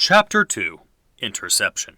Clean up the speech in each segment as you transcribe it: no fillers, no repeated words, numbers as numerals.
Chapter 2. Interception.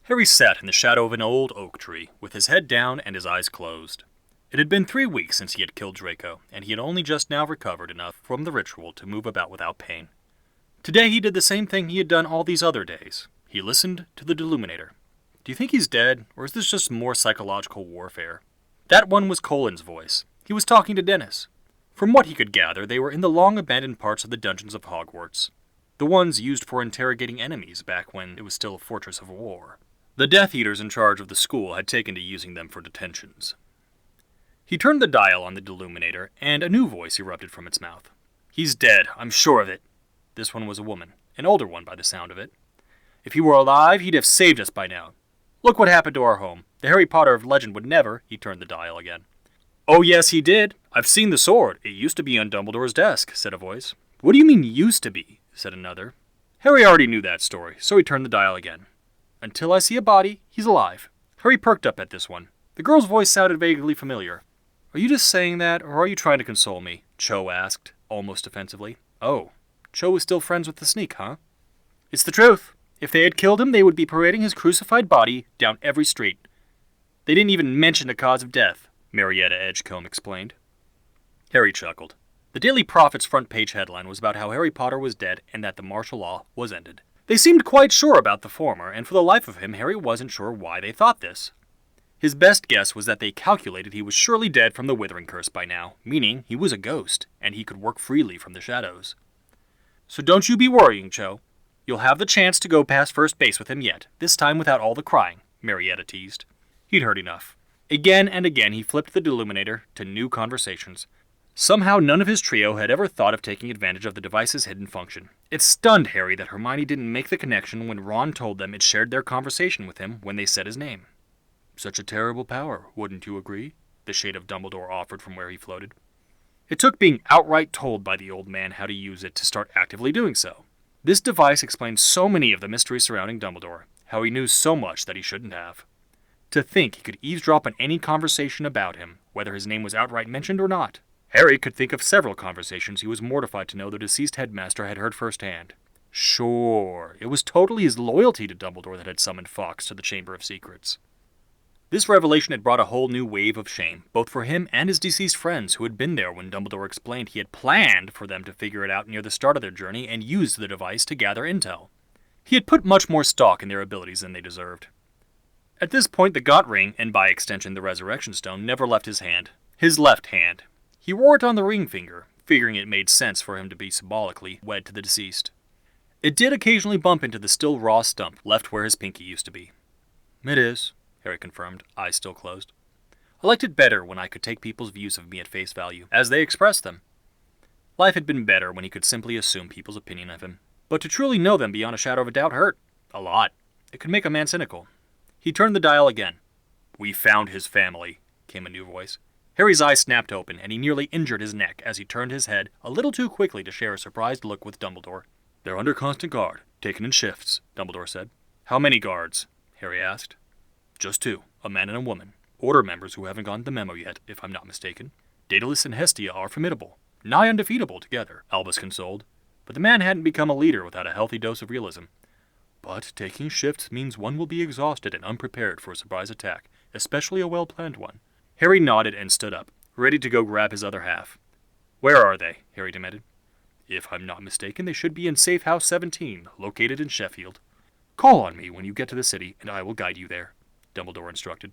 Harry sat in the shadow of an old oak tree, with his head down and his eyes closed. It had been 3 weeks since he had killed Draco, and he had only just now recovered enough from the ritual to move about without pain. Today he did the same thing he had done all these other days. He listened to the Deluminator. Do you think he's dead, or is this just more psychological warfare? That one was Colin's voice. He was talking to Dennis. From what he could gather, they were in the long-abandoned parts of the dungeons of Hogwarts. The ones used for interrogating enemies back when it was still a fortress of war. The Death Eaters in charge of the school had taken to using them for detentions. He turned the dial on the Deluminator, and a new voice erupted from its mouth. "He's dead, I'm sure of it." This one was a woman, an older one by the sound of it. "If he were alive, he'd have saved us by now. Look what happened to our home. The Harry Potter of legend would never..." He turned the dial again. "Oh yes, he did. I've seen the sword. It used to be on Dumbledore's desk," said a voice. "What do you mean, used to be?" said another. Harry already knew that story, so he turned the dial again. "Until I see a body, he's alive." Harry perked up at this one. The girl's voice sounded vaguely familiar. "Are you just saying that, or are you trying to console me?" Cho asked, almost offensively. "Oh, Cho is still friends with the Sneak, huh?" "It's the truth. If they had killed him, they would be parading his crucified body down every street. They didn't even mention the cause of death," Marietta Edgecombe explained. Harry chuckled. The Daily Prophet's front-page headline was about how Harry Potter was dead and that the martial law was ended. They seemed quite sure about the former, and for the life of him, Harry wasn't sure why they thought this. His best guess was that they calculated he was surely dead from the Withering Curse by now, meaning he was a ghost, and he could work freely from the shadows. "So don't you be worrying, Cho. You'll have the chance to go past first base with him yet, this time without all the crying," Marietta teased. He'd heard enough. Again and again he flipped the Deluminator to new conversations. Somehow none of his trio had ever thought of taking advantage of the device's hidden function. It stunned Harry that Hermione didn't make the connection when Ron told them it shared their conversation with him when they said his name. "Such a terrible power, wouldn't you agree?" the shade of Dumbledore offered from where he floated. It took being outright told by the old man how to use it to start actively doing so. This device explained so many of the mysteries surrounding Dumbledore, how he knew so much that he shouldn't have. To think he could eavesdrop on any conversation about him, whether his name was outright mentioned or not. Harry could think of several conversations he was mortified to know the deceased headmaster had heard firsthand. Sure, it was totally his loyalty to Dumbledore that had summoned Fawkes to the Chamber of Secrets. This revelation had brought a whole new wave of shame, both for him and his deceased friends who had been there when Dumbledore explained he had planned for them to figure it out near the start of their journey and use the device to gather intel. He had put much more stock in their abilities than they deserved. At this point, the Gaunt Ring, and by extension the Resurrection Stone, never left his hand. His left hand. He wore it on the ring finger, figuring it made sense for him to be symbolically wed to the deceased. It did occasionally bump into the still raw stump left where his pinky used to be. "It is," Harry confirmed, eyes still closed. "I liked it better when I could take people's views of me at face value, as they expressed them. Life had been better when he could simply assume people's opinion of him. But to truly know them beyond a shadow of a doubt hurt. A lot. It could make a man cynical." He turned the dial again. "We found his family," came a new voice. Harry's eyes snapped open, and he nearly injured his neck as he turned his head a little too quickly to share a surprised look with Dumbledore. "They're under constant guard, taken in shifts," Dumbledore said. "How many guards?" Harry asked. "Just 2, a man and a woman. Order members who haven't gotten the memo yet, if I'm not mistaken. Daedalus and Hestia are formidable, nigh undefeatable together," Albus consoled. But the man hadn't become a leader without a healthy dose of realism. "But taking shifts means one will be exhausted and unprepared for a surprise attack, especially a well-planned one." Harry nodded and stood up, ready to go grab his other half. "Where are they?" Harry demanded. "If I'm not mistaken, they should be in Safe House 17, located in Sheffield. Call on me when you get to the city, and I will guide you there," Dumbledore instructed.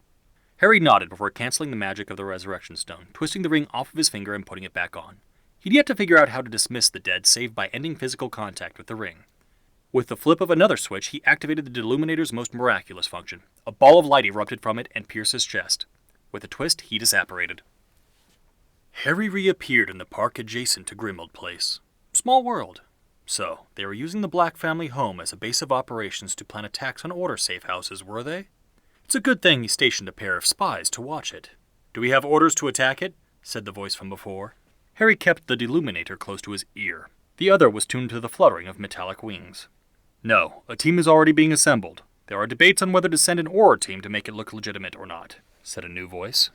Harry nodded before canceling the magic of the Resurrection Stone, twisting the ring off of his finger and putting it back on. He'd yet to figure out how to dismiss the dead save by ending physical contact with the ring. With the flip of another switch, he activated the Deluminator's most miraculous function. A ball of light erupted from it and pierced his chest. With a twist, he disapparated. Harry reappeared in the park adjacent to Grimmauld Place. Small world. So, they were using the Black family home as a base of operations to plan attacks on Order safe houses, were they? It's a good thing he stationed a pair of spies to watch it. "Do we have orders to attack it?" said the voice from before. Harry kept the Deluminator close to his ear. The other was tuned to the fluttering of metallic wings. "No, a team is already being assembled. There are debates on whether to send an Auror team to make it look legitimate or not," said a new voice.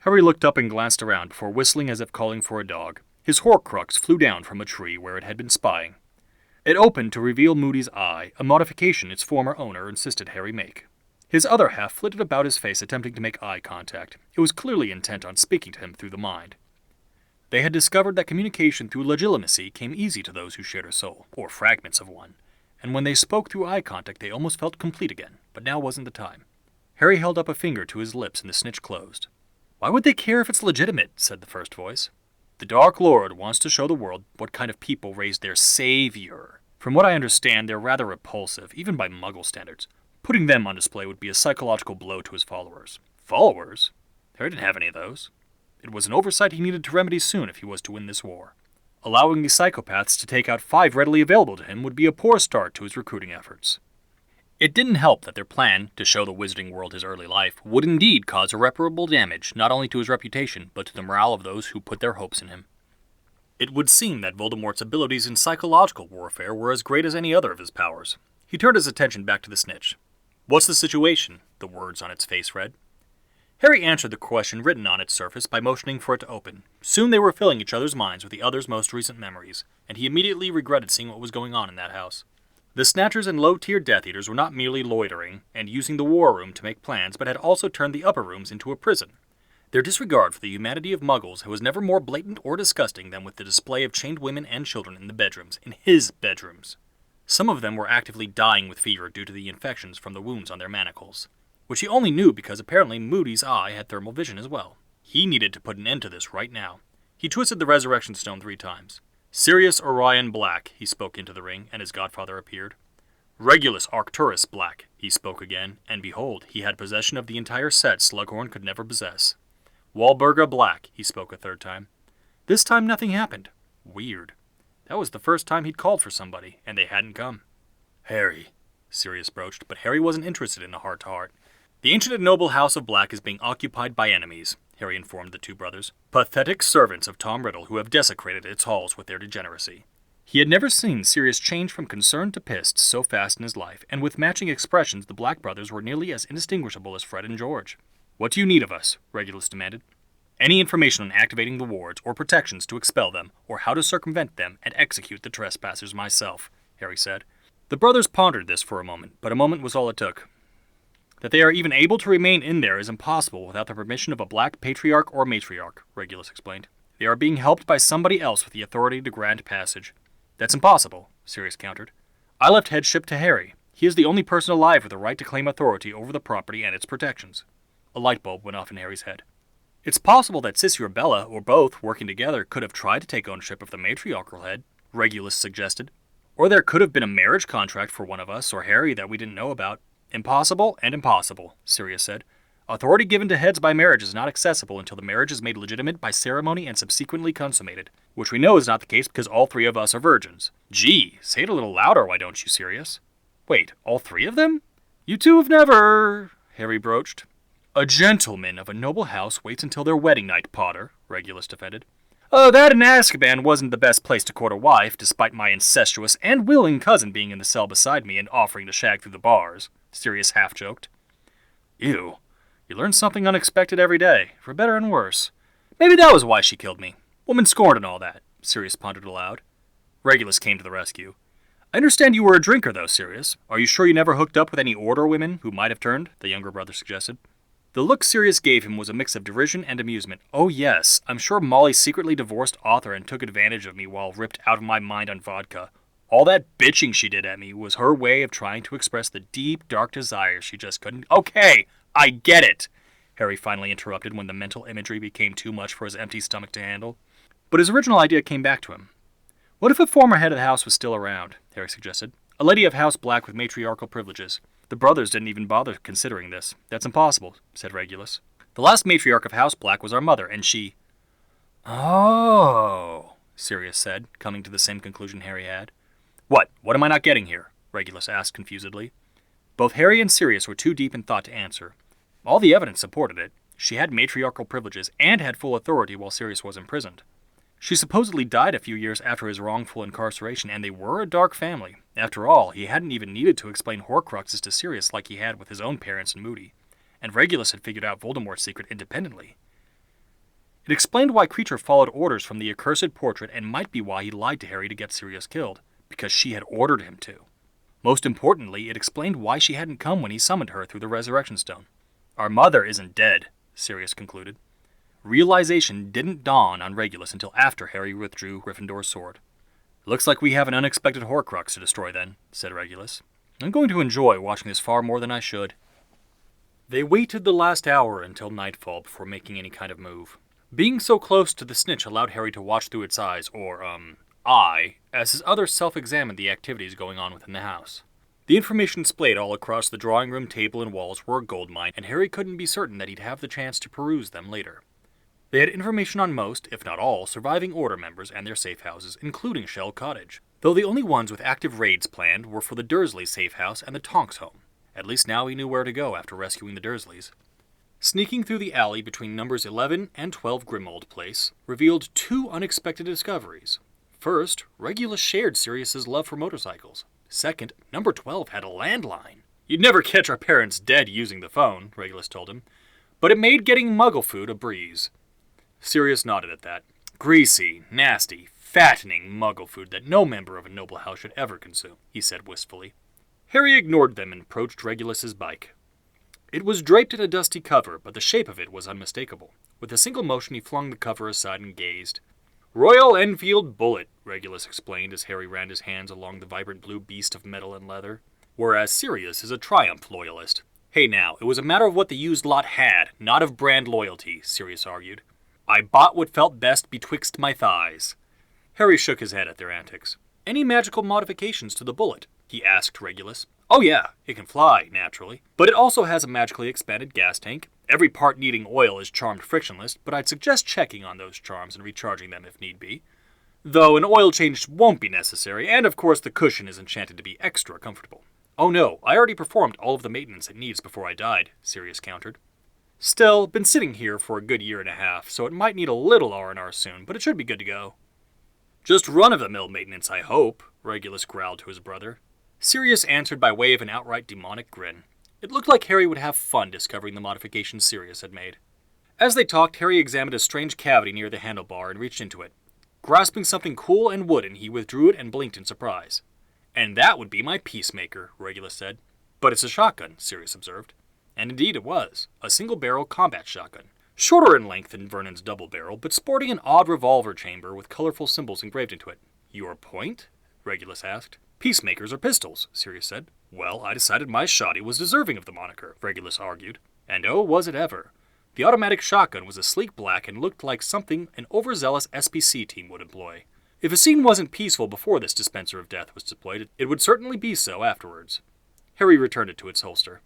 Harry looked up and glanced around before whistling as if calling for a dog. His Horcrux flew down from a tree where it had been spying. It opened to reveal Moody's eye, a modification its former owner insisted Harry make. His other half flitted about his face attempting to make eye contact. It was clearly intent on speaking to him through the mind. They had discovered that communication through legitimacy came easy to those who shared a soul, or fragments of one, and when they spoke through eye contact they almost felt complete again, but now wasn't the time. Harry held up a finger to his lips and the snitch closed. "Why would they care if it's legitimate?" said the first voice. "The Dark Lord wants to show the world what kind of people raised their savior. From what I understand, they're rather repulsive, even by Muggle standards. Putting them on display would be a psychological blow to his followers." Followers? Harry didn't have any of those. It was an oversight he needed to remedy soon if he was to win this war. Allowing the psychopaths to take out 5 readily available to him would be a poor start to his recruiting efforts. It didn't help that their plan, to show the wizarding world his early life, would indeed cause irreparable damage not only to his reputation, but to the morale of those who put their hopes in him. It would seem that Voldemort's abilities in psychological warfare were as great as any other of his powers. He turned his attention back to the snitch. "What's the situation?" the words on its face read. Harry answered the question written on its surface by motioning for it to open. Soon they were filling each other's minds with the other's most recent memories, and he immediately regretted seeing what was going on in that house. The Snatchers and low-tier Death Eaters were not merely loitering and using the war room to make plans, but had also turned the upper rooms into a prison. Their disregard for the humanity of Muggles was never more blatant or disgusting than with the display of chained women and children in the bedrooms, in his bedrooms. Some of them were actively dying with fever due to the infections from the wounds on their manacles, which he only knew because apparently Moody's eye had thermal vision as well. He needed to put an end to this right now. He twisted the resurrection stone 3 times. "Sirius Orion Black," he spoke into the ring, and his godfather appeared. "Regulus Arcturus Black," he spoke again, and behold, he had possession of the entire set Slughorn could never possess. "Walburga Black," he spoke a 3rd time. This time nothing happened. Weird. That was the first time he'd called for somebody, and they hadn't come. "Harry," Sirius broached, but Harry wasn't interested in a heart-to-heart. "The ancient and noble House of Black is being occupied by enemies," Harry informed the 2 brothers. "Pathetic servants of Tom Riddle who have desecrated its halls with their degeneracy." He had never seen Sirius change from concern to pissed so fast in his life, and with matching expressions the Black brothers were nearly as indistinguishable as Fred and George. "What do you need of us?" Regulus demanded. "Any information on activating the wards or protections to expel them, or how to circumvent them and execute the trespassers myself," Harry said. The brothers pondered this for a moment, but a moment was all it took. "That they are even able to remain in there is impossible without the permission of a Black patriarch or matriarch," Regulus explained. "They are being helped by somebody else with the authority to grant passage." "That's impossible," Sirius countered. "I left headship to Harry. He is the only person alive with the right to claim authority over the property and its protections." A light bulb went off in Harry's head. "It's possible that Sissy or Bella, or both, working together, could have tried to take ownership of the matriarchal head," Regulus suggested. "Or there could have been a marriage contract for one of us or Harry that we didn't know about." "Impossible and impossible," Sirius said. "Authority given to heads by marriage is not accessible until the marriage is made legitimate by ceremony and subsequently consummated, which we know is not the case because all 3 of us are virgins." "Gee, say it a little louder, why don't you, Sirius?" "Wait, all 3 of them?" "You 2 have never," Harry broached. "A gentleman of a noble house waits until their wedding night, Potter," Regulus defended. "Oh, that and Azkaban wasn't the best place to court a wife, despite my incestuous and willing cousin being in the cell beside me and offering to shag through the bars," Sirius half-joked. "Ew. You learn something unexpected every day, for better and worse. Maybe that was why she killed me. Woman scorned and all that," Sirius pondered aloud. Regulus came to the rescue. "I understand you were a drinker, though, Sirius. Are you sure you never hooked up with any Order women who might have turned?" the younger brother suggested. The look Sirius gave him was a mix of derision and amusement. "Oh yes, I'm sure Molly secretly divorced Arthur and took advantage of me while ripped out of my mind on vodka. All that bitching she did at me was her way of trying to express the deep, dark desires she just couldn't—" "Okay, I get it," Harry finally interrupted when the mental imagery became too much for his empty stomach to handle. But his original idea came back to him. "What if a former head of the house was still around?" Harry suggested. "A lady of House Black with matriarchal privileges." The brothers didn't even bother considering this. "That's impossible," said Regulus. "The last matriarch of House Black was our mother, and she—" "Oh," Sirius said, coming to the same conclusion Harry had. What am I not getting here?" Regulus asked confusedly. Both Harry and Sirius were too deep in thought to answer. All the evidence supported it. She had matriarchal privileges and had full authority while Sirius was imprisoned. She supposedly died a few years after his wrongful incarceration, and they were a dark family. After all, he hadn't even needed to explain Horcruxes to Sirius like he had with his own parents and Moody, and Regulus had figured out Voldemort's secret independently. It explained why Kreacher followed orders from the accursed portrait and might be why he lied to Harry to get Sirius killed, because she had ordered him to. Most importantly, it explained why she hadn't come when he summoned her through the Resurrection Stone. Our mother isn't dead, Sirius concluded. Realization didn't dawn on Regulus until after Harry withdrew Gryffindor's sword. Looks like we have an unexpected Horcrux to destroy then, said Regulus. I'm going to enjoy watching this far more than I should. They waited the last hour until nightfall before making any kind of move. Being so close to the snitch allowed Harry to watch through its eyes, or, eye, as his others self-examined the activities going on within the house. The information displayed all across the drawing room table and walls were a goldmine, and Harry couldn't be certain that he'd have the chance to peruse them later. They had information on most, if not all, surviving Order members and their safe houses, including Shell Cottage, though the only ones with active raids planned were for the Dursley safe house and the Tonks home. At least now he knew where to go after rescuing the Dursleys. Sneaking through the alley between numbers 11 and 12 Grimmauld Place revealed two unexpected discoveries. First, Regulus shared Sirius's love for motorcycles. Second, number 12 had a landline. You'd never catch our parents dead using the phone, Regulus told him, but it made getting Muggle food a breeze. Sirius nodded at that. Greasy, nasty, fattening Muggle food that no member of a noble house should ever consume, he said wistfully. Harry ignored them and approached Regulus's bike. It was draped in a dusty cover, but the shape of it was unmistakable. With a single motion he flung the cover aside and gazed. Royal Enfield Bullet, Regulus explained as Harry ran his hands along the vibrant blue beast of metal and leather. Whereas Sirius is a Triumph loyalist. Hey now, it was a matter of what the used lot had, not of brand loyalty, Sirius argued. I bought what felt best betwixt my thighs. Harry shook his head at their antics. Any magical modifications to the bullet? He asked Regulus. Oh yeah, it can fly, naturally. But it also has a magically expanded gas tank. Every part needing oil is charmed frictionless, but I'd suggest checking on those charms and recharging them if need be. Though an oil change won't be necessary, and of course the cushion is enchanted to be extra comfortable. Oh no, I already performed all of the maintenance it needs before I died, Sirius countered. Still, been sitting here for a good year and a half, so it might need a little R&R soon, but it should be good to go. Just run-of-the-mill maintenance, I hope, Regulus growled to his brother. Sirius answered by way of an outright demonic grin. It looked like Harry would have fun discovering the modifications Sirius had made. As they talked, Harry examined a strange cavity near the handlebar and reached into it. Grasping something cool and wooden, he withdrew it and blinked in surprise. And that would be my peacemaker, Regulus said. But it's a shotgun, Sirius observed. And indeed it was, a single-barrel combat shotgun. Shorter in length than Vernon's double barrel, but sporting an odd revolver chamber with colorful symbols engraved into it. Your point? Regulus asked. Peacemakers are pistols, Sirius said. Well, I decided my shoddy was deserving of the moniker, Regulus argued. And oh, was it ever. The automatic shotgun was a sleek black and looked like something an overzealous SPC team would employ. If a scene wasn't peaceful before this dispenser of death was deployed, it would certainly be so afterwards. Harry returned it to its holster.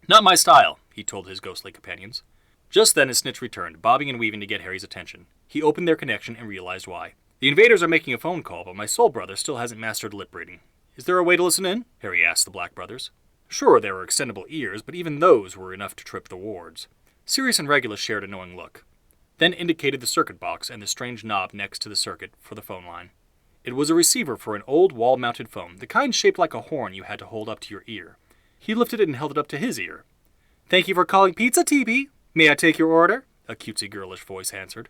Not my style, he told his ghostly companions. Just then his snitch returned, bobbing and weaving to get Harry's attention. He opened their connection and realized why. The invaders are making a phone call, but my soul brother still hasn't mastered lip reading. Is there a way to listen in? Harry asked the Black brothers. Sure, there were extendable ears, but even those were enough to trip the wards. Sirius and Regulus shared a knowing look, then indicated the circuit box and the strange knob next to the circuit for the phone line. It was a receiver for an old wall-mounted phone, the kind shaped like a horn you had to hold up to your ear. He lifted it and held it up to his ear. Thank you for calling Pizza TB. May I take your order? A cutesy girlish voice answered.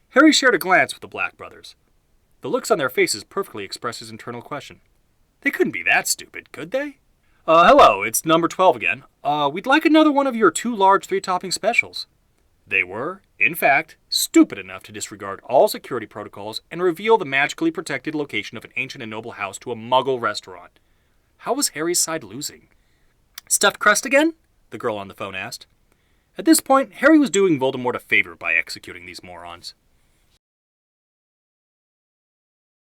Harry shared a glance with the Black brothers. The looks on their faces perfectly expressed his internal question. They couldn't be that stupid, could they? Hello, it's number 12 again. We'd like another one of your 2 large 3-topping specials. They were, in fact, stupid enough to disregard all security protocols and reveal the magically protected location of an ancient and noble house to a Muggle restaurant. How was Harry's side losing? Stuffed crust again? The girl on the phone asked. At this point, Harry was doing Voldemort a favor by executing these morons.